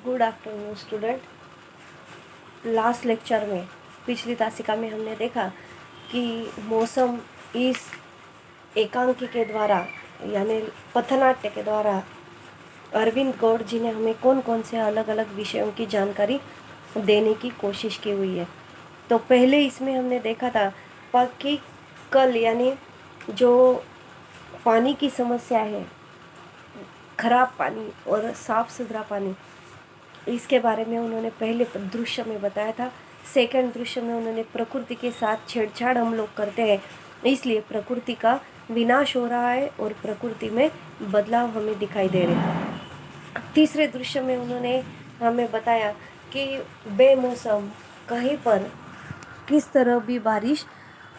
Good afternoon student. Last lecture में पिछली तासिका में हमने देखा कि मौसम इस एकांकी के द्वारा यानी पथनाट्य के द्वारा अरविंद गौड़ जी ने हमें कौन कौन से अलग अलग विषयों की जानकारी देने की कोशिश की हुई है। तो पहले इसमें हमने देखा था कि कल यानी जो पानी की समस्या है, खराब पानी और साफ सुथरा पानी, इसके बारे में उन्होंने पहले दृश्य में बताया था। सेकंड दृश्य में उन्होंने प्रकृति के साथ छेड़छाड़ हम लोग करते हैं, इसलिए प्रकृति का विनाश हो रहा है और प्रकृति में बदलाव हमें दिखाई दे रहे हैं। तीसरे दृश्य में उन्होंने हमें बताया कि बेमौसम कहीं पर किस तरह भी बारिश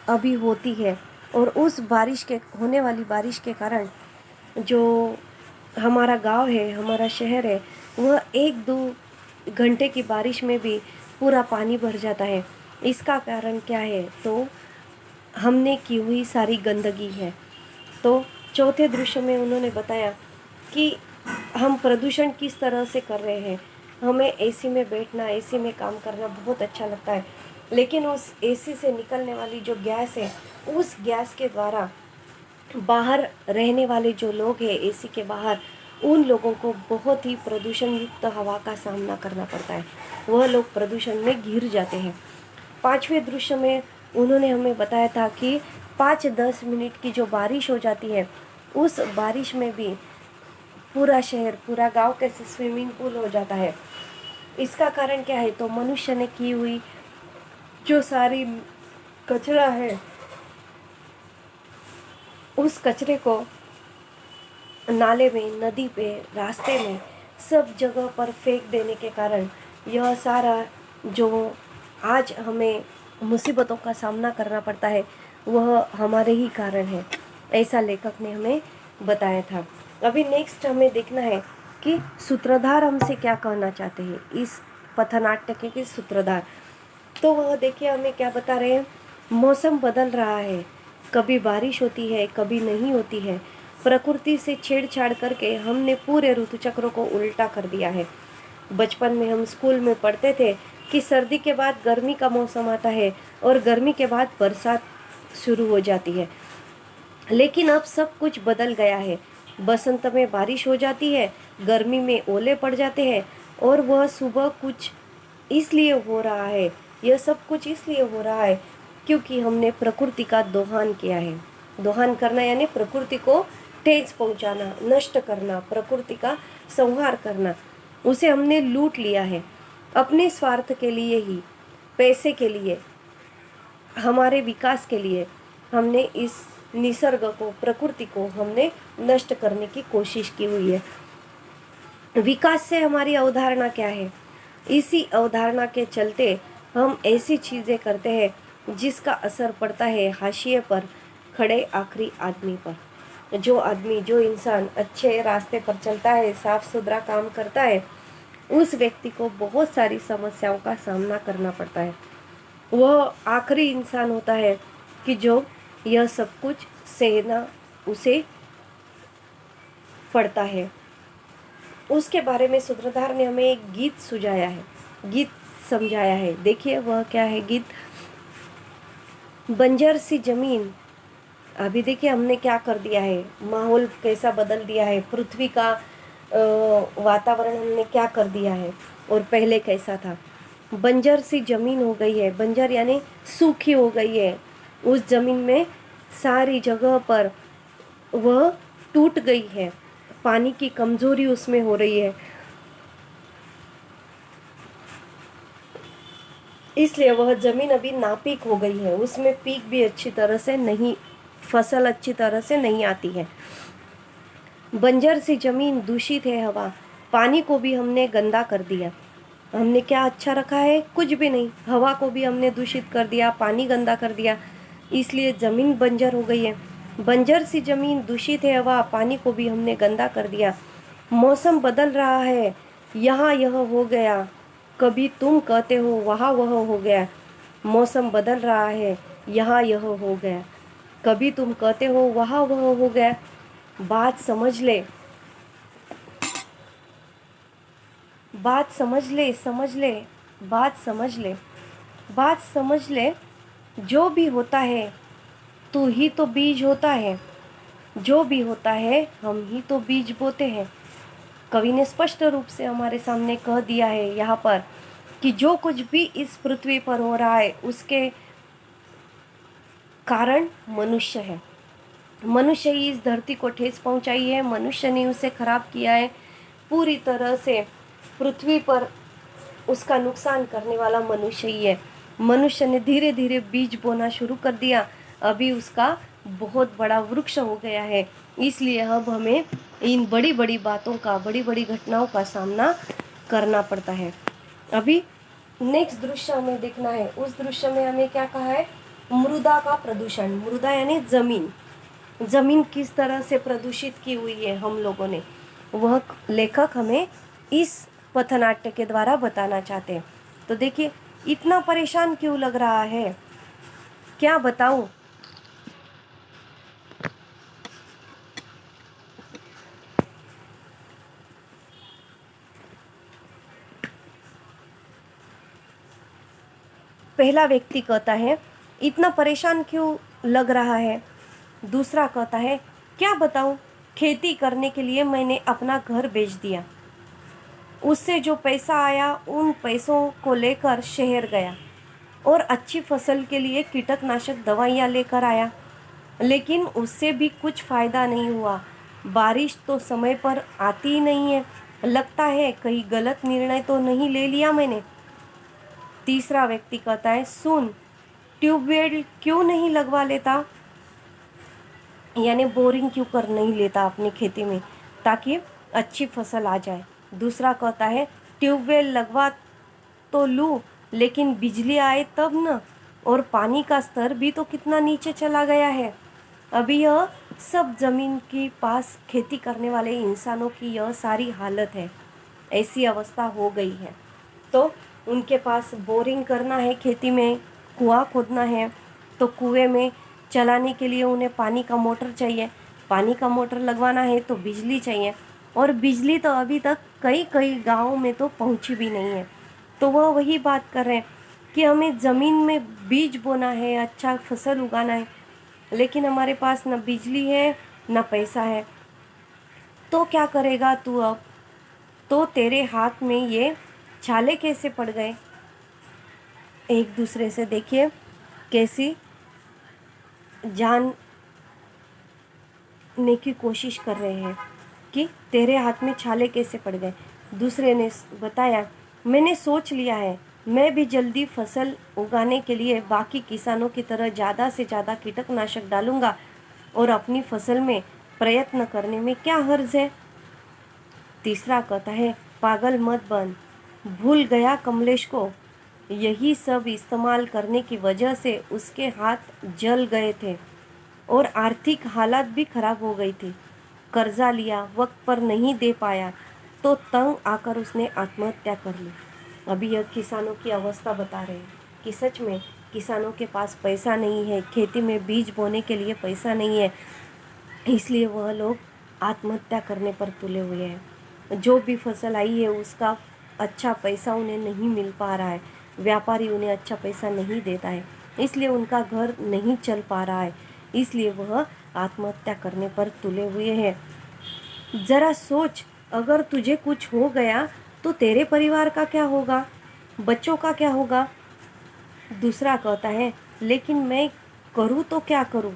अभी होती है और उस बारिश के होने वाली बारिश के कारण जो हमारा गांव है, हमारा शहर है, वह 1-2 घंटे की बारिश में भी पूरा पानी भर जाता है। इसका कारण क्या है? तो हमने की हुई सारी गंदगी है। तो चौथे दृश्य में उन्होंने बताया कि हम प्रदूषण किस तरह से कर रहे हैं। हमें एसी में बैठना, एसी में काम करना बहुत अच्छा लगता है, लेकिन उस एसी से निकलने वाली जो गैस है, उस गैस के द्वारा बाहर रहने वाले जो लोग हैं एसी के बाहर, उन लोगों को बहुत ही प्रदूषण युक्त हवा का सामना करना पड़ता है। वह लोग प्रदूषण में घिर जाते हैं। पांचवें दृश्य में उन्होंने हमें बताया था कि 5-10 मिनट की जो बारिश हो जाती है, उस बारिश में भी पूरा शहर, पूरा गांव कैसे स्विमिंग पूल हो जाता है। इसका कारण क्या है? तो मनुष्य ने की हुई जो सारी कचरा है, उस कचरे को नाले में, नदी पे, रास्ते में, सब जगह पर फेंक देने के कारण यह सारा जो आज हमें मुसीबतों का सामना करना पड़ता है, वह हमारे ही कारण है, ऐसा लेखक ने हमें बताया था। अभी नेक्स्ट हमें देखना है कि सूत्रधार हमसे क्या कहना चाहते हैं, इस पथनाट्य के सूत्रधार। तो वह देखिए हमें क्या बता रहे हैं। मौसम बदल रहा है, कभी बारिश होती है, कभी नहीं होती है। प्रकृति से छेड़छाड़ करके हमने पूरे ऋतु चक्र को उल्टा कर दिया है। बचपन में हम स्कूल में पढ़ते थे कि सर्दी के बाद गर्मी का मौसम आता है और गर्मी के बाद बरसात शुरू हो जाती है, लेकिन अब सब कुछ बदल गया है। बसंत में बारिश हो जाती है, गर्मी में ओले पड़ जाते हैं, और वह सुबह कुछ इसलिए हो रहा है, यह सब कुछ इसलिए हो रहा है क्योंकि हमने प्रकृति का दोहन किया है। दोहन करना यानी प्रकृति को ठेस पहुंचाना, नष्ट करना, प्रकृति का संहार करना, उसे हमने लूट लिया है अपने स्वार्थ के लिए ही, पैसे के लिए, हमारे विकास के लिए। हमने इस निसर्ग को, प्रकृति को हमने नष्ट करने की कोशिश की हुई है। विकास से हमारी अवधारणा क्या है? इसी अवधारणा के चलते हम ऐसी चीज़ें करते हैं जिसका असर पड़ता है हाशिए पर खड़े आखिरी आदमी पर। जो आदमी, जो इंसान अच्छे रास्ते पर चलता है, साफ सुथरा काम करता है, उस व्यक्ति को बहुत सारी समस्याओं का सामना करना पड़ता है। वह आखिरी इंसान होता है कि जो यह सब कुछ सहना उसे पड़ता है। उसके बारे में सूत्रधार ने हमें एक गीत सुझाया है, गीत समझाया है। देखिए वह क्या है गीत। बंजर सी जमीन, अभी देखिए हमने क्या कर दिया है, माहौल कैसा बदल दिया है, पृथ्वी का वातावरण हमने क्या कर दिया है और पहले कैसा था। बंजर सी जमीन हो गई है, बंजर यानी सूखी हो गई है। उस जमीन में सारी जगह पर वह टूट गई है, पानी की कमजोरी उसमें हो रही है, इसलिए वह जमीन अभी नापीक हो गई है। उसमें पीक भी अच्छी तरह से नहीं, फसल अच्छी तरह से नहीं आती है। बंजर सी जमीन, दूषित है हवा, पानी को भी हमने गंदा कर दिया। हमने क्या अच्छा रखा है? कुछ भी नहीं। हवा को भी हमने दूषित कर दिया, पानी गंदा कर दिया, इसलिए जमीन बंजर हो गई है। बंजर सी जमीन, दूषित है हवा, पानी को भी हमने गंदा कर दिया। मौसम बदल रहा है, यहाँ यह हो गया, कभी तुम कहते हो वहाँ वह हो गया। मौसम बदल रहा है, यहाँ यह हो गया, कभी तुम कहते हो वहाँ वह हो गया। बात समझ ले। बात समझ ले, समझ ले, बात समझ ले, बात समझ ले। जो भी होता है तू ही तो बीज होता है, जो भी होता है हम ही तो बीज बोते हैं। कवि ने स्पष्ट रूप से हमारे सामने कह दिया है यहाँ पर कि जो कुछ भी इस पृथ्वी पर हो रहा है उसके कारण मनुष्य है। मनुष्य ही इस धरती को ठेस पहुंचाई है, मनुष्य ने उसे खराब किया है। पूरी तरह से पृथ्वी पर उसका नुकसान करने वाला मनुष्य ही है। मनुष्य ने धीरे धीरे बीज बोना शुरू कर दिया, अभी उसका बहुत बड़ा वृक्ष हो गया है। इसलिए अब हमें इन बड़ी बड़ी बातों का, बड़ी बड़ी घटनाओं का सामना करना पड़ता है। अभी नेक्स्ट दृश्य हमें देखना है। उस दृश्य में हमें क्या कहा है? मृदा का प्रदूषण। मृदा यानी जमीन। जमीन किस तरह से प्रदूषित की हुई है हम लोगों ने, वह लेखक हमें इस पथनाट्य के द्वारा बताना चाहते हैं। तो देखिए, इतना परेशान क्यों लग रहा है, क्या बताऊं? पहला व्यक्ति कहता है इतना परेशान क्यों लग रहा है। दूसरा कहता है क्या बताऊं, खेती करने के लिए मैंने अपना घर बेच दिया। उससे जो पैसा आया उन पैसों को लेकर शहर गया और अच्छी फसल के लिए कीटनाशक दवाइयाँ लेकर आया, लेकिन उससे भी कुछ फ़ायदा नहीं हुआ। बारिश तो समय पर आती ही नहीं है। लगता है कहीं गलत निर्णय तो नहीं ले लिया मैंने। तीसरा व्यक्ति कहता है सुन, ट्यूबवेल क्यों नहीं लगवा लेता, यानी बोरिंग क्यों कर नहीं लेता अपनी खेती में ताकि अच्छी फसल आ जाए। दूसरा कहता है ट्यूबवेल लगवा तो लूँ, लेकिन बिजली आए तब न, और पानी का स्तर भी तो कितना नीचे चला गया है। अभी यह सब ज़मीन के पास खेती करने वाले इंसानों की यह सारी हालत है, ऐसी अवस्था हो गई है। तो उनके पास बोरिंग करना है, खेती में कुआं खोदना है, तो कुएं में चलाने के लिए उन्हें पानी का मोटर चाहिए। पानी का मोटर लगवाना है तो बिजली चाहिए, और बिजली तो अभी तक कई कई गाँवों में तो पहुंची भी नहीं है। तो वह वही बात कर रहे हैं कि हमें ज़मीन में बीज बोना है, अच्छा फसल उगाना है, लेकिन हमारे पास न बिजली है न पैसा है। तो क्या करेगा तू अब? तो तेरे हाथ में ये छाले कैसे पड़ गए? एक दूसरे से देखिए कैसी जानने की कोशिश कर रहे हैं कि तेरे हाथ में छाले कैसे पड़ गए। दूसरे ने बताया मैंने सोच लिया है, मैं भी जल्दी फसल उगाने के लिए बाकी किसानों की तरह ज़्यादा से ज़्यादा कीटनाशक डालूंगा, और अपनी फसल में प्रयत्न करने में क्या हर्ज है। तीसरा कहता है पागल मत बन, भूल गया कमलेश को, यही सब इस्तेमाल करने की वजह से उसके हाथ जल गए थे और आर्थिक हालत भी खराब हो गई थी। कर्जा लिया, वक्त पर नहीं दे पाया, तो तंग आकर उसने आत्महत्या कर ली। अभी यह किसानों की अवस्था बता रहे हैं कि सच में किसानों के पास पैसा नहीं है, खेती में बीज बोने के लिए पैसा नहीं है, इसलिए वह लोग आत्महत्या करने पर तुले हुए हैं। जो भी फसल आई है उसका अच्छा पैसा उन्हें नहीं मिल पा रहा है, व्यापारी उन्हें अच्छा पैसा नहीं देता है, इसलिए उनका घर नहीं चल पा रहा है, इसलिए वह आत्महत्या करने पर तुले हुए हैं। ज़रा सोच, अगर तुझे कुछ हो गया तो तेरे परिवार का क्या होगा, बच्चों का क्या होगा। दूसरा कहता है लेकिन मैं करूँ तो क्या करूँ,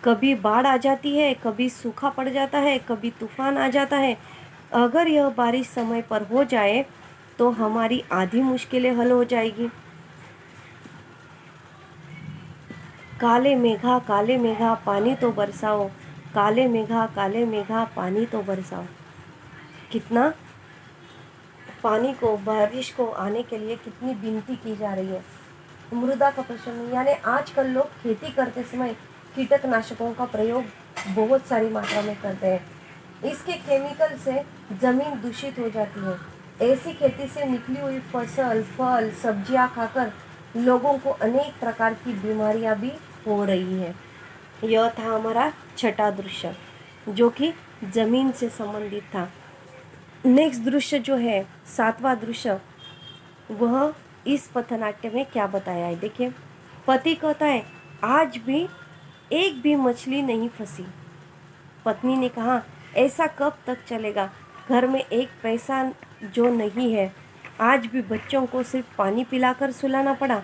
कभी बाढ़ आ जाती है, कभी सूखा पड़ जाता है, कभी तूफान आ जाता है। अगर यह बारिश समय पर हो जाए तो हमारी आधी मुश्किलें हल हो जाएगी। काले मेघा पानी तो बरसाओ, काले मेघा पानी तो बरसाओ। कितना पानी को, बारिश को आने के लिए कितनी विनती की जा रही है। मृदा का प्रदूषण यानी आजकल लोग खेती करते समय कीटनाशकों का प्रयोग बहुत सारी मात्रा में करते हैं। इसके केमिकल से ज़मीन दूषित हो जाती है। ऐसी खेती से निकली हुई फसल, फल, सब्जियां खाकर लोगों को अनेक प्रकार की बीमारियां भी हो रही है। यह था हमारा छठा दृश्य जो कि ज़मीन से संबंधित था। नेक्स्ट दृश्य जो है 7वां दृश्य, वह इस पथनाट्य में क्या बताया है देखिए। पति कहता है आज भी एक भी मछली नहीं फंसी। पत्नी ने कहा ऐसा कब तक चलेगा, घर में एक पैसा जो नहीं है, आज भी बच्चों को सिर्फ पानी पिलाकर सुलाना पड़ा।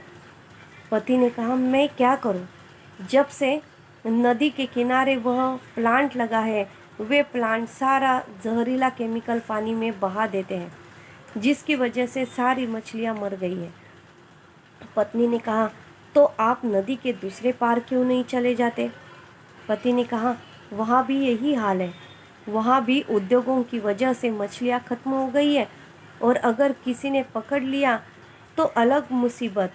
पति ने कहा मैं क्या करूं, जब से नदी के किनारे वह प्लांट लगा है, वे प्लांट सारा जहरीला केमिकल पानी में बहा देते हैं, जिसकी वजह से सारी मछलियां मर गई है। पत्नी ने कहा तो आप नदी के दूसरे पार क्यों नहीं चले जाते। पति ने कहा वहाँ भी यही हाल है, वहाँ भी उद्योगों की वजह से मछलियाँ खत्म हो गई है, और अगर किसी ने पकड़ लिया तो अलग मुसीबत।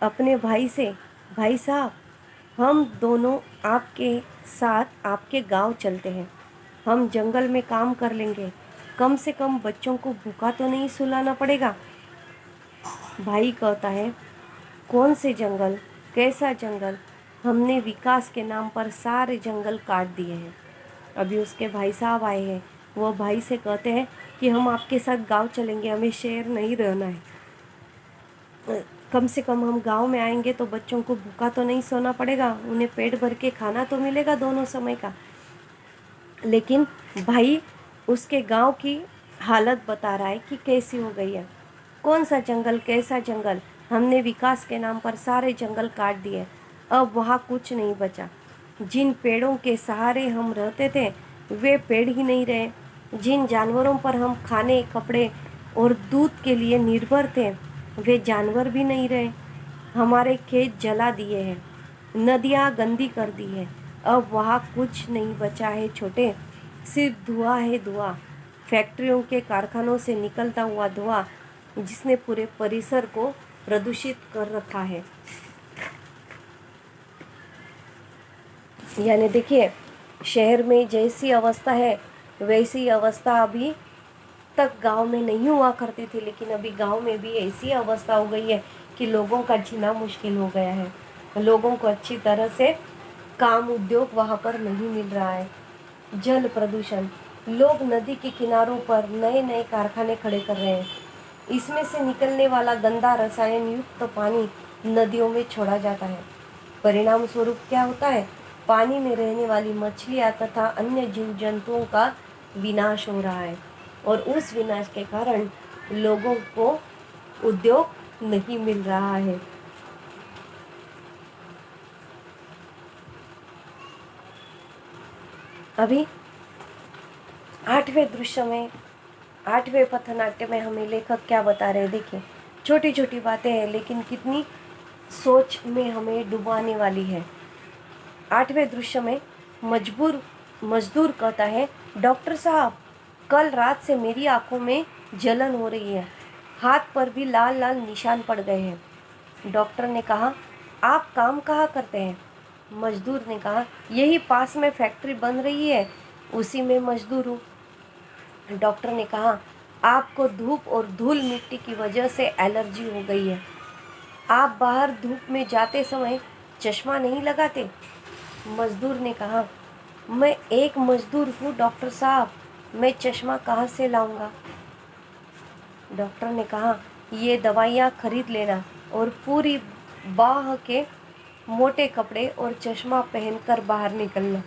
अपने भाई से, भाई साहब हम दोनों आपके साथ आपके गांव चलते हैं, हम जंगल में काम कर लेंगे, कम से कम बच्चों को भूखा तो नहीं सुलाना पड़ेगा। भाई कहता है कौन से जंगल, कैसा जंगल, हमने विकास के नाम पर सारे जंगल काट दिए हैं। अभी उसके भाई साहब आए हैं, वो भाई से कहते हैं कि हम आपके साथ गांव चलेंगे, हमें शहर नहीं रहना है, कम से कम हम गांव में आएंगे तो बच्चों को भूखा तो नहीं सोना पड़ेगा, उन्हें पेट भर के खाना तो मिलेगा दोनों समय का। लेकिन भाई उसके गांव की हालत बता रहा है कि कैसी हो गई है। कौन सा जंगल, कैसा जंगल, हमने विकास के नाम पर सारे जंगल काट दिए, अब वहाँ कुछ नहीं बचा। जिन पेड़ों के सहारे हम रहते थे वे पेड़ ही नहीं रहे, जिन जानवरों पर हम खाने, कपड़े और दूध के लिए निर्भर थे वे जानवर भी नहीं रहे। हमारे खेत जला दिए हैं, नदियाँ गंदी कर दी है, अब वहाँ कुछ नहीं बचा है छोटे, सिर्फ धुआं है धुआं, फैक्ट्रियों के कारखानों से निकलता हुआ धुआं जिसने पूरे परिसर को प्रदूषित कर रखा है। यानी देखिए शहर में जैसी अवस्था है वैसी अवस्था अभी तक गांव में नहीं हुआ करती थी, लेकिन अभी गांव में भी ऐसी अवस्था हो गई है कि लोगों का जीना मुश्किल हो गया है। लोगों को अच्छी तरह से काम, उद्योग वहाँ पर नहीं मिल रहा है। जल प्रदूषण, लोग नदी के किनारों पर नए नए कारखाने खड़े कर रहे हैं, इसमें से निकलने वाला गंदा रसायन युक्त पानी नदियों में छोड़ा जाता है। परिणाम स्वरूप क्या होता है, पानी में रहने वाली मछलियाँ तथा अन्य जीव जंतुओं का विनाश हो रहा है, और उस विनाश के कारण लोगों को उद्योग नहीं मिल रहा है। अभी 8वें दृश्य में, 8वें पथनाट्य में हमें लेखक क्या बता रहे हैं देखिए। छोटी छोटी बातें हैं लेकिन कितनी सोच में हमें डुबाने वाली है। 8वें दृश्य में मजदूर कहता है डॉक्टर साहब कल रात से मेरी आंखों में जलन हो रही है, हाथ पर भी लाल लाल निशान पड़ गए हैं। डॉक्टर ने कहा आप काम कहाँ करते हैं। मजदूर ने कहा यही पास में फैक्ट्री बन रही है, उसी में मजदूर हूँ। डॉक्टर ने कहा आपको धूप और धूल मिट्टी की वजह से एलर्जी हो गई है, आप बाहर धूप में जाते समय चश्मा नहीं लगाते। मजदूर ने कहा मैं एक मजदूर हूँ डॉक्टर साहब, मैं चश्मा कहाँ से लाऊंगा। डॉक्टर ने कहा ये दवाइयाँ खरीद लेना और पूरी बाह के मोटे कपड़े और चश्मा पहनकर बाहर निकलना।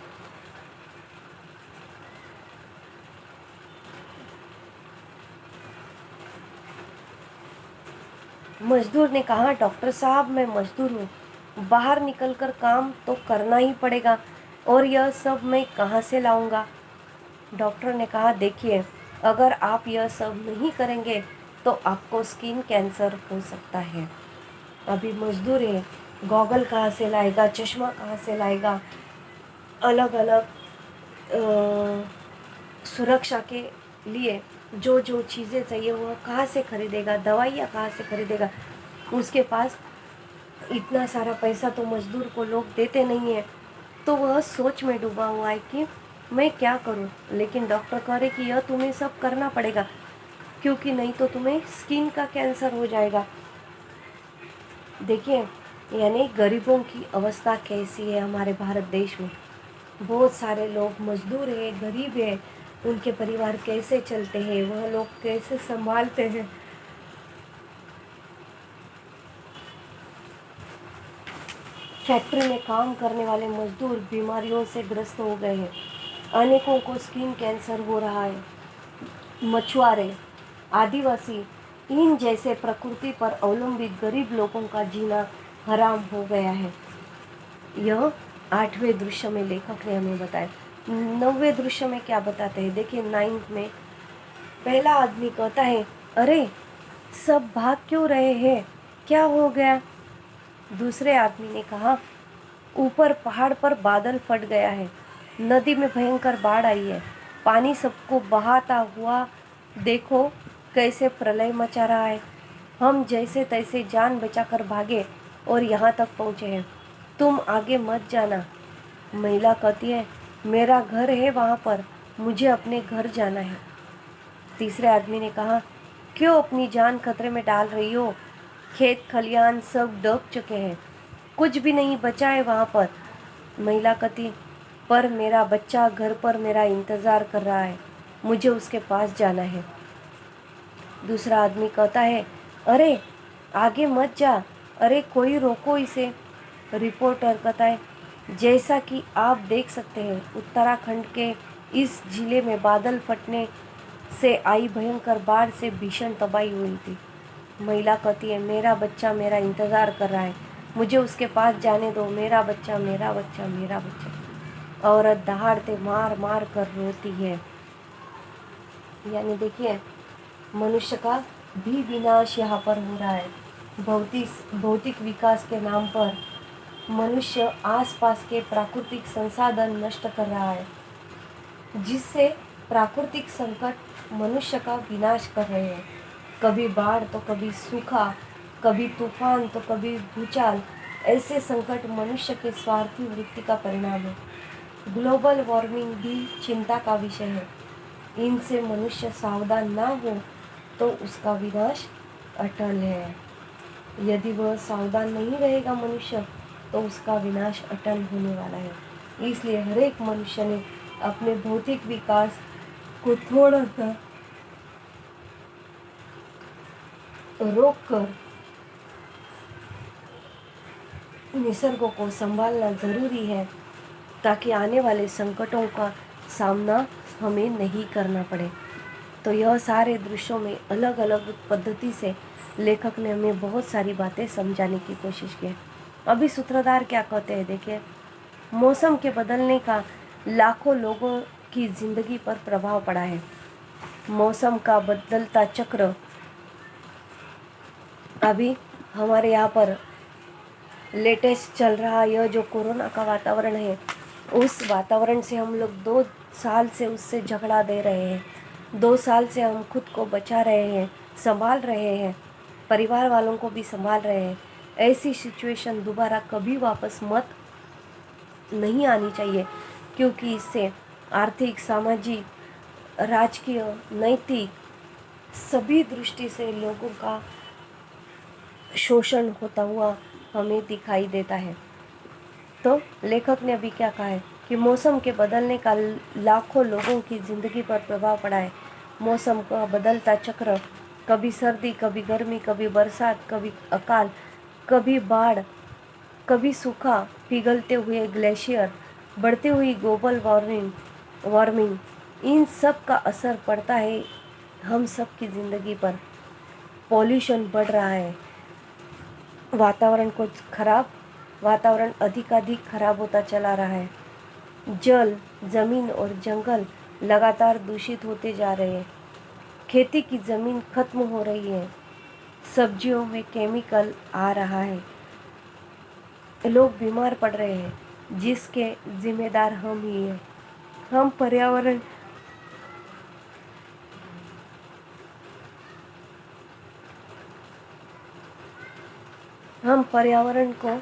मजदूर ने कहा डॉक्टर साहब मैं मजदूर हूँ, बाहर निकलकर काम तो करना ही पड़ेगा, और यह सब मैं कहाँ से लाऊंगा। डॉक्टर ने कहा देखिए अगर आप यह सब नहीं करेंगे तो आपको स्किन कैंसर हो सकता है। अभी मजदूर है, गॉगल कहाँ से लाएगा, चश्मा कहाँ से लाएगा, अलग अलग सुरक्षा के लिए जो जो चीज़ें चाहिए वह कहाँ से खरीदेगा, दवाइयाँ कहाँ से खरीदेगा। उसके पास इतना सारा पैसा तो मजदूर को लोग देते नहीं है, तो वह सोच में डूबा हुआ है कि मैं क्या करूं। लेकिन डॉक्टर कह रहे कि यह तुम्हें सब करना पड़ेगा, क्योंकि नहीं तो तुम्हें स्किन का कैंसर हो जाएगा। देखिए यानी गरीबों की अवस्था कैसी है हमारे भारत देश में। बहुत सारे लोग मजदूर हैं, गरीब हैं, उनके परिवार कैसे चलते हैं, वह लोग कैसे संभालते हैं। फैक्ट्री में काम करने वाले मजदूर बीमारियों से ग्रस्त हो गए हैं, अनेकों को स्किन कैंसर हो रहा है। मछुआरे, आदिवासी, इन जैसे प्रकृति पर अवलंबित गरीब लोगों का जीना हराम हो गया है। यह 8वें दृश्य में लेखक ने हमें बताया। 9वें दृश्य में क्या बताते हैं, देखिए 9th में पहला आदमी कहता है, अरे सब भाग क्यों रहे हैं, क्या हो गया। दूसरे आदमी ने कहा, ऊपर पहाड़ पर बादल फट गया है, नदी में भयंकर बाढ़ आई है, पानी सबको बहाता हुआ देखो कैसे प्रलय मचा रहा है। हम जैसे तैसे जान बचाकर भागे और यहाँ तक पहुँचे हैं, तुम आगे मत जाना। महिला कहती है, मेरा घर है वहाँ पर, मुझे अपने घर जाना है। तीसरे आदमी ने कहा, क्यों अपनी जान खतरे में डाल रही हो, खेत खलियान सब डूब चुके हैं, कुछ भी नहीं बचा है वहाँ पर। महिला कहती, पर मेरा बच्चा घर पर मेरा इंतज़ार कर रहा है, मुझे उसके पास जाना है। दूसरा आदमी कहता है, अरे आगे मत जा, अरे कोई रोको इसे। रिपोर्टर कहता है, जैसा कि आप देख सकते हैं, उत्तराखंड के इस जिले में बादल फटने से आई भयंकर बाढ़ से भीषण तबाही हुई थी। महिला कहती है, मेरा बच्चा मेरा इंतज़ार कर रहा है, मुझे उसके पास जाने दो, मेरा बच्चा मेरा बच्चा मेरा बच्चा। औरत दहाड़ते मार मार कर रोती है। यानी देखिए, मनुष्य का भी विनाश यहाँ पर हो रहा है। भौतिक विकास के नाम पर मनुष्य आसपास के प्राकृतिक संसाधन नष्ट कर रहा है, जिससे प्राकृतिक संकट मनुष्य का विनाश कर रहे हैं। कभी बाढ़ तो कभी सूखा, कभी तूफान तो कभी भूचाल। ऐसे संकट मनुष्य के स्वार्थी वृत्ति का परिणाम है। ग्लोबल वार्मिंग भी चिंता का विषय है। इनसे मनुष्य सावधान ना हो तो उसका विनाश अटल है। यदि वह सावधान नहीं रहेगा मनुष्य, तो उसका विनाश अटल होने वाला है। इसलिए हर एक मनुष्य ने अपने भौतिक विकास को थोड़ा सा रोक कर निसर्ग को संभालना ज़रूरी है, ताकि आने वाले संकटों का सामना हमें नहीं करना पड़े। तो यह सारे दृश्यों में अलग अलग पद्धति से लेखक ने हमें बहुत सारी बातें समझाने की कोशिश की है। अभी सूत्रधार क्या कहते हैं, देखिए, मौसम के बदलने का लाखों लोगों की ज़िंदगी पर प्रभाव पड़ा है। मौसम का बदलता चक्र अभी हमारे यहाँ पर लेटेस्ट चल रहा यह जो कोरोना का वातावरण है, उस वातावरण से हम लोग 2 साल से उससे झगड़ा दे रहे हैं। 2 साल से हम खुद को बचा रहे हैं, संभाल रहे हैं, परिवार वालों को भी संभाल रहे हैं। ऐसी सिचुएशन दोबारा कभी वापस मत नहीं आनी चाहिए, क्योंकि इससे आर्थिक, सामाजिक, राजकीय, नैतिक सभी दृष्टि से लोगों का शोषण होता हुआ हमें दिखाई देता है। तो लेखक ने अभी क्या कहा है कि मौसम के बदलने का लाखों लोगों की ज़िंदगी पर प्रभाव पड़ा है। मौसम का बदलता चक्र, कभी सर्दी, कभी गर्मी, कभी बरसात, कभी अकाल, कभी बाढ़, कभी सूखा, पिघलते हुए ग्लेशियर, बढ़ती हुई ग्लोबल वार्मिंग, इन सब का असर पड़ता है हम सब की ज़िंदगी पर। पॉल्यूशन बढ़ रहा है, वातावरण अधिकाधिक खराब होता चला रहा है। जल, ज़मीन और जंगल लगातार दूषित होते जा रहे हैं। खेती की ज़मीन खत्म हो रही है। सब्जियों में केमिकल आ रहा है। लोग बीमार पड़ रहे हैं, जिसके जिम्मेदार हम ही हैं। हम पर्यावरण को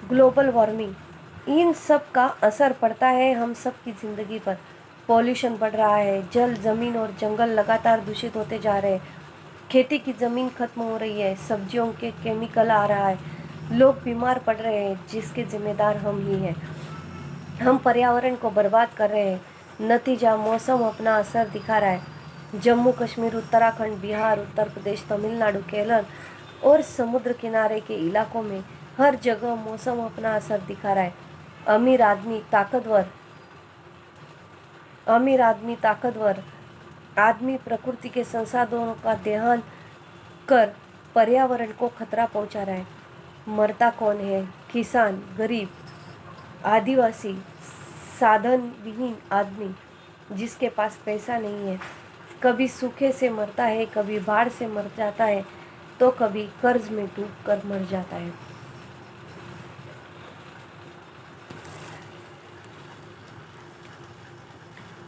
ग्लोबल वार्मिंग इन सब का असर पड़ता है हम सब की ज़िंदगी पर। पॉल्यूशन बढ़ रहा है, जल, ज़मीन और जंगल लगातार दूषित होते जा रहे हैं, खेती की ज़मीन खत्म हो रही है, सब्जियों के केमिकल आ रहा है, लोग बीमार पड़ रहे हैं, जिसके जिम्मेदार हम ही हैं। हम पर्यावरण को बर्बाद कर रहे हैं, नतीजा मौसम अपना असर दिखा रहा है। जम्मू कश्मीर, उत्तराखंड, बिहार, उत्तर प्रदेश, तमिलनाडु, केरल और समुद्र किनारे के इलाकों में हर जगह मौसम अपना असर दिखा रहा है। अमीर आदमी ताकतवर आदमी प्रकृति के संसाधनों का ध्यान कर पर्यावरण को खतरा पहुंचा रहा है। मरता कौन है? किसान, गरीब, आदिवासी, साधन विहीन आदमी जिसके पास पैसा नहीं है। कभी सूखे से मरता है, कभी बाढ़ से मर जाता है, तो कभी कर्ज में डूब कर मर जाता है।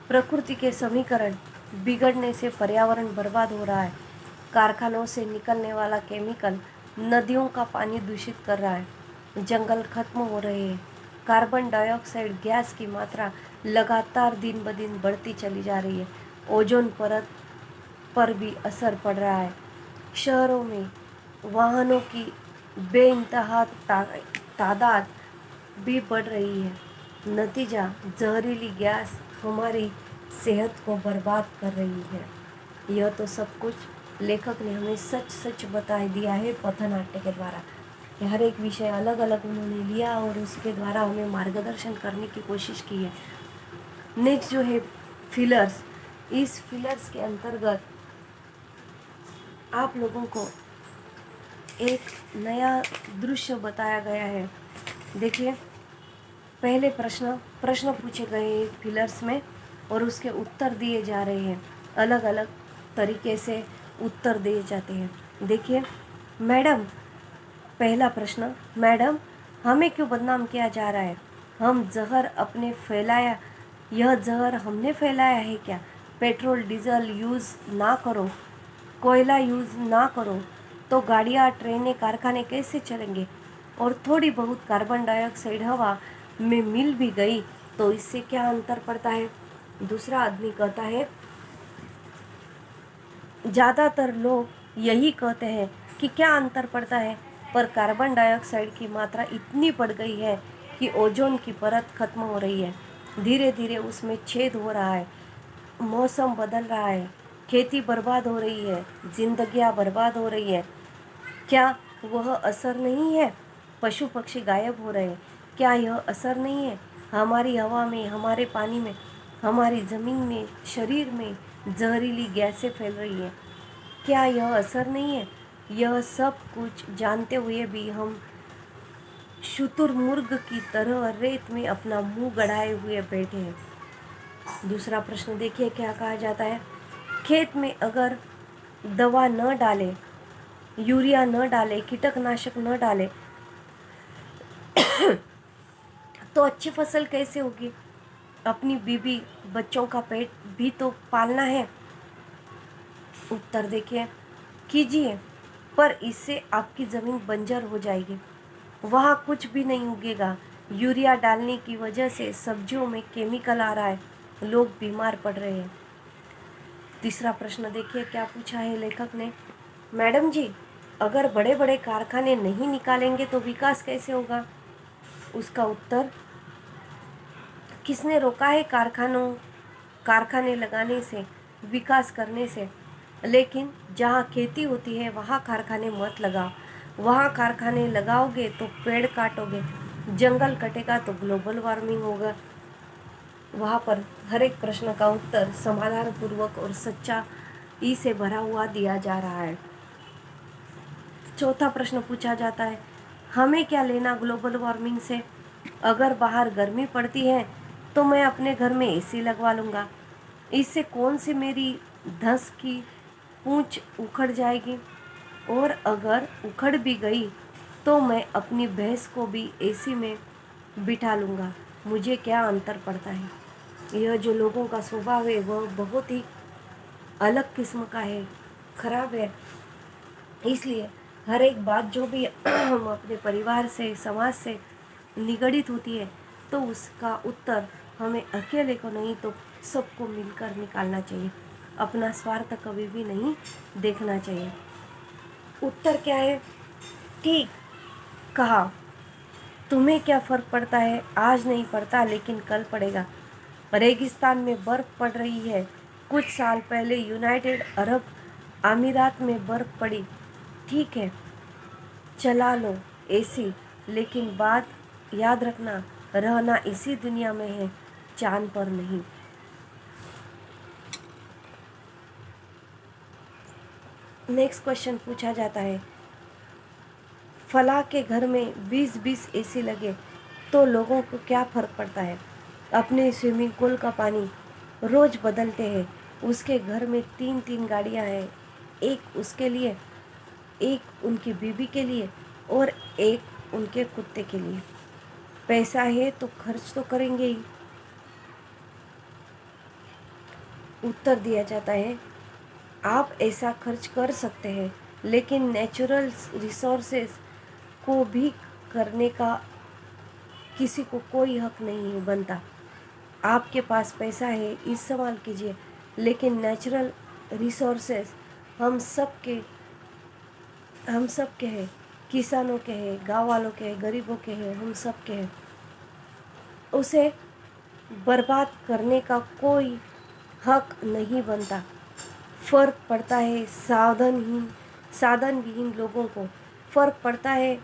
प्रकृति के समीकरण बिगड़ने से पर्यावरण बर्बाद हो रहा है। कारखानों से निकलने वाला केमिकल नदियों का पानी दूषित कर रहा है। जंगल खत्म हो रहे हैं। कार्बन डाइऑक्साइड गैस की मात्रा लगातार दिन ब दिन बढ़ती चली जा रही है। ओजोन परत पर भी असर पड़ रहा है। शहरों में वाहनों की बेइंतहा तादाद भी बढ़ रही है। नतीजा जहरीली गैस हमारी सेहत को बर्बाद कर रही है। यह तो सब कुछ लेखक ने हमें सच सच बता दिया है पथनाट्य के द्वारा। हर एक विषय अलग अलग उन्होंने लिया और उसके द्वारा हमें मार्गदर्शन करने की कोशिश की है। नेक्स्ट जो है फिलर्स, इस फिलर्स के अंतर्गत आप लोगों को एक नया दृश्य बताया गया है। देखिए, पहले प्रश्न पूछे गए फिलर्स में और उसके उत्तर दिए जा रहे हैं। अलग अलग तरीके से उत्तर दिए जाते हैं। देखिए, मैडम, पहला प्रश्न, मैडम, हमें क्यों बदनाम किया जा रहा है? हम जहर अपने फैलाया, यह जहर हमने फैलाया है क्या? पेट्रोल डीजल यूज़ ना करो, कोयला यूज़ ना करो तो गाड़ियाँ, ट्रेनें, कारखाने कैसे चलेंगे? और थोड़ी बहुत कार्बन डाइऑक्साइड हवा में मिल भी गई तो इससे क्या अंतर पड़ता है? दूसरा आदमी कहता है, ज़्यादातर लोग यही कहते हैं कि क्या अंतर पड़ता है, पर कार्बन डाइऑक्साइड की मात्रा इतनी बढ़ गई है कि ओजोन की परत खत्म हो रही है। धीरे धीरे उसमें छेद हो रहा है, मौसम बदल रहा है, खेती बर्बाद हो रही है, जिंदगियां बर्बाद हो रही है। क्या वह असर नहीं है? पशु पक्षी गायब हो रहे हैं। क्या यह असर नहीं है? हमारी हवा में, हमारे पानी में, हमारी ज़मीन में, शरीर में जहरीली गैसें फैल रही है। क्या यह असर नहीं है? यह सब कुछ जानते हुए भी हम शुतुरमुर्ग की तरह रेत में अपना मुंह गड़ाए हुए बैठे हैं। दूसरा प्रश्न देखिए क्या कहा जाता है। खेत में अगर दवा न डाले, यूरिया न डाले, कीटनाशक न डाले तो अच्छी फसल कैसे होगी? अपनी बीवी बच्चों का पेट भी तो पालना है। उत्तर देखिए, कीजिए, पर इससे आपकी ज़मीन बंजर हो जाएगी, वहाँ कुछ भी नहीं उगेगा। यूरिया डालने की वजह से सब्जियों में केमिकल आ रहा है, लोग बीमार पड़ रहे हैं। तीसरा प्रश्न देखिए क्या पूछा है लेखक ने। मैडम जी, अगर बड़े बड़े कारखाने नहीं निकालेंगे तो विकास कैसे होगा? उसका उत्तर, किसने रोका है कारखाने लगाने से, विकास करने से? लेकिन जहाँ खेती होती है वहाँ कारखाने मत लगाओ। वहाँ कारखाने लगाओगे तो पेड़ काटोगे, जंगल कटेगा तो ग्लोबल वार्मिंग होगा। वहाँ पर हर एक प्रश्न का उत्तर समाधान पूर्वक और सच्चाई से भरा हुआ दिया जा रहा है। चौथा प्रश्न पूछा जाता है, हमें क्या लेना ग्लोबल वार्मिंग से? अगर बाहर गर्मी पड़ती है तो मैं अपने घर में एसी लगवा लूँगा, इससे कौन सी मेरी धंस की पूंछ उखड़ जाएगी? और अगर उखड़ भी गई तो मैं अपनी भैंस को भी एसी में बिठा लूँगा, मुझे क्या अंतर पड़ता है? यह जो लोगों का स्वभाव है वह बहुत ही अलग किस्म का है, खराब है। इसलिए हर एक बात जो भी हम अपने परिवार से, समाज से निगड़ित होती है, तो उसका उत्तर हमें अकेले को नहीं तो सबको मिलकर निकालना चाहिए। अपना स्वार्थ कभी भी नहीं देखना चाहिए। उत्तर क्या है? ठीक कहा। तुम्हें क्या फ़र्क पड़ता है? आज नहीं पड़ता लेकिन कल पड़ेगा। रेगिस्तान में बर्फ़ पड़ रही है। कुछ साल पहले यूनाइटेड अरब अमीरात में बर्फ़ पड़ी। ठीक है, चला लो एसी, लेकिन बात याद रखना, रहना इसी दुनिया में है, चांद पर नहीं। नेक्स्ट क्वेश्चन पूछा जाता है, फलां के घर में 20-20 एसी लगे तो लोगों को क्या फ़र्क पड़ता है? अपने स्विमिंग पूल का पानी रोज़ बदलते हैं। उसके घर में 3-3 गाड़ियाँ हैं, एक उसके लिए, एक उनकी बीवी के लिए और एक उनके कुत्ते के लिए। पैसा है तो खर्च तो करेंगे ही। उत्तर दिया जाता है, आप ऐसा खर्च कर सकते हैं, लेकिन नेचुरल रिसोर्सेस को भी करने का किसी को कोई हक नहीं है बनता। आपके पास पैसा है, इस्तेमाल कीजिए, लेकिन नेचुरल रिसोर्सेस हम सब के हैं, किसानों के हैं, गांव वालों के हैं, गरीबों के हैं, हम सब के हैं। उसे बर्बाद करने का कोई हक नहीं बनता। फ़र्क पड़ता है साधनहीन लोगों को। फ़र्क पड़ता है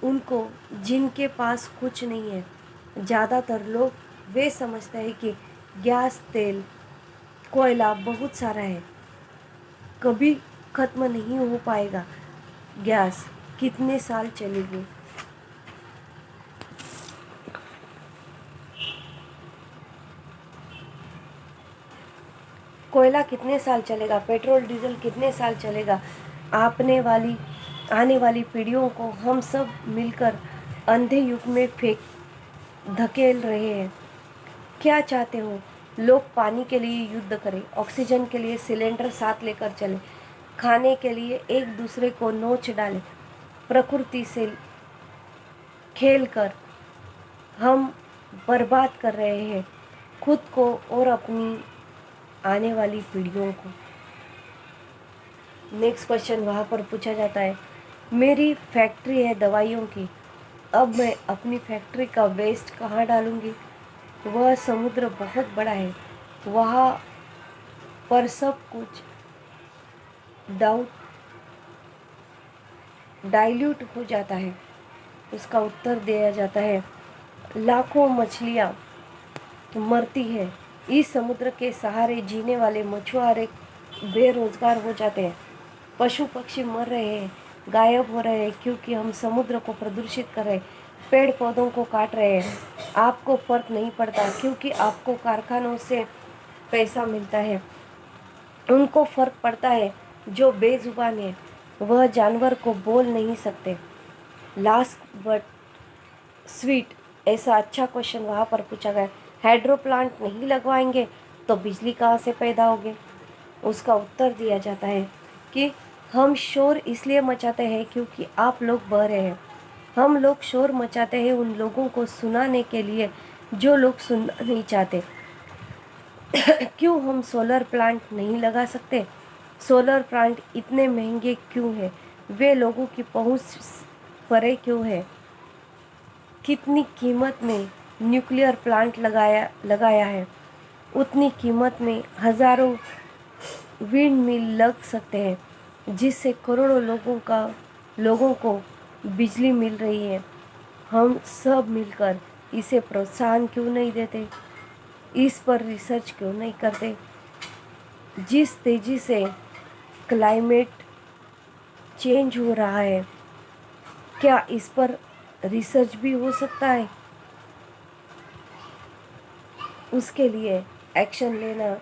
उनको जिनके पास कुछ नहीं है। ज़्यादातर लोग वे समझते हैं कि गैस, तेल, कोयला बहुत सारा है, कभी ख़त्म नहीं हो पाएगा। गैस कितने साल चलेगी? कोयला कितने साल चलेगा? पेट्रोल डीजल कितने साल चलेगा? आने वाली पीढ़ियों को हम सब मिलकर अंधे युग में धकेल रहे हैं। क्या चाहते हो? लोग पानी के लिए युद्ध करें, ऑक्सीजन के लिए सिलेंडर साथ लेकर चलें, खाने के लिए एक दूसरे को नोच डालें। प्रकृति से खेलकर हम बर्बाद कर रहे हैं खुद को और अपनी आने वाली पीढ़ियों को। नेक्स्ट क्वेश्चन वहाँ पर पूछा जाता है, मेरी फैक्ट्री है दवाइयों की, अब मैं अपनी फैक्ट्री का वेस्ट कहाँ डालूँगी? वह समुद्र बहुत बड़ा है, वहाँ पर सब कुछ डाइल्यूट हो जाता है। उसका उत्तर दिया जाता है, लाखों मछलियाँ मरती हैं। इस समुद्र के सहारे जीने वाले मछुआरे बेरोजगार हो जाते हैं। पशु पक्षी मर रहे हैं, गायब हो रहे हैं, क्योंकि हम समुद्र को प्रदूषित कर रहे हैं, पेड़ पौधों को काट रहे हैं। आपको फ़र्क नहीं पड़ता क्योंकि आपको कारखानों से पैसा मिलता है। उनको फ़र्क पड़ता है जो बेजुबान है, वह जानवर को बोल नहीं सकते। लास्ट बट स्वीट, ऐसा अच्छा क्वेश्चन वहाँ पर पूछा गया, हाइड्रो प्लांट नहीं लगवाएंगे तो बिजली कहाँ से पैदा होगी? उसका उत्तर दिया जाता है कि हम शोर इसलिए मचाते हैं क्योंकि आप लोग बहरे हैं। हम लोग शोर मचाते हैं उन लोगों को सुनाने के लिए जो लोग सुनना नहीं चाहते। क्यों हम सोलर प्लांट नहीं लगा सकते? सोलर प्लांट इतने महंगे क्यों हैं? वे लोगों की पहुंच परे क्यों है? कितनी कीमत में न्यूक्लियर प्लांट लगाया है, उतनी कीमत में हज़ारों विंड मिल लग सकते हैं जिससे करोड़ों लोगों को बिजली मिल रही है। हम सब मिलकर इसे प्रोत्साहन क्यों नहीं देते? इस पर रिसर्च क्यों नहीं करते? जिस तेज़ी से क्लाइमेट चेंज हो रहा है, क्या इस पर रिसर्च भी हो सकता है? उसके लिए एक्शन लेना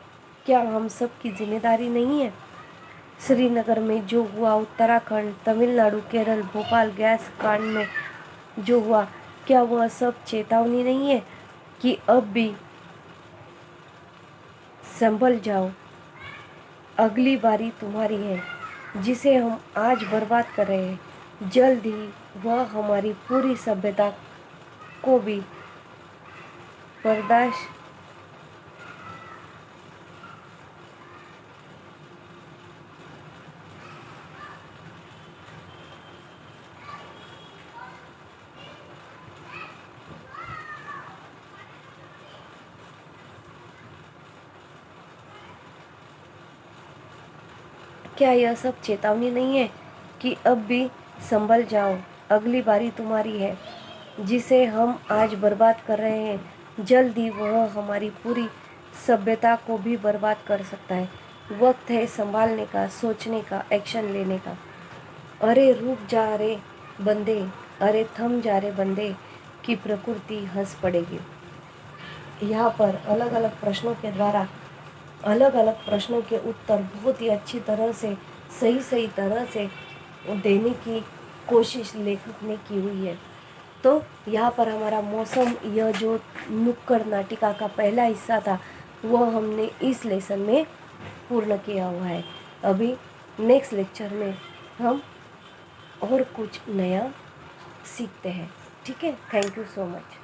क्या हम सब की जिम्मेदारी नहीं है? श्रीनगर में जो हुआ, उत्तराखंड, तमिलनाडु, केरल, भोपाल गैस कांड में जो हुआ, क्या वह सब चेतावनी नहीं है कि अब भी संभल जाओ, अगली बारी तुम्हारी है। जिसे हम आज बर्बाद कर रहे हैं, जल्द ही वह हमारी पूरी सभ्यता को भी बर्दाश्त क्या यह सब चेतावनी नहीं है कि अब भी संभल जाओ, अगली बारी तुम्हारी है। जिसे हम आज बर्बाद कर रहे हैं, जल्द ही वह हमारी पूरी सभ्यता को भी बर्बाद कर सकता है। वक्त है संभालने का, सोचने का, एक्शन लेने का। अरे रुक जा रे बंदे, अरे थम जा रे बंदे, कि प्रकृति हंस पड़ेगी। यहाँ पर अलग अलग प्रश्नों के द्वारा अलग अलग प्रश्नों के उत्तर बहुत ही अच्छी तरह से, सही तरह से देने की कोशिश लेखक ने की हुई है। तो यहाँ पर हमारा मौसम, यह जो नुक्कड़ नाटिका का पहला हिस्सा था, वह हमने इस लेसन में पूर्ण किया हुआ है। अभी नेक्स्ट लेक्चर में हम और कुछ नया सीखते हैं। ठीक है, थैंक यू सो मच।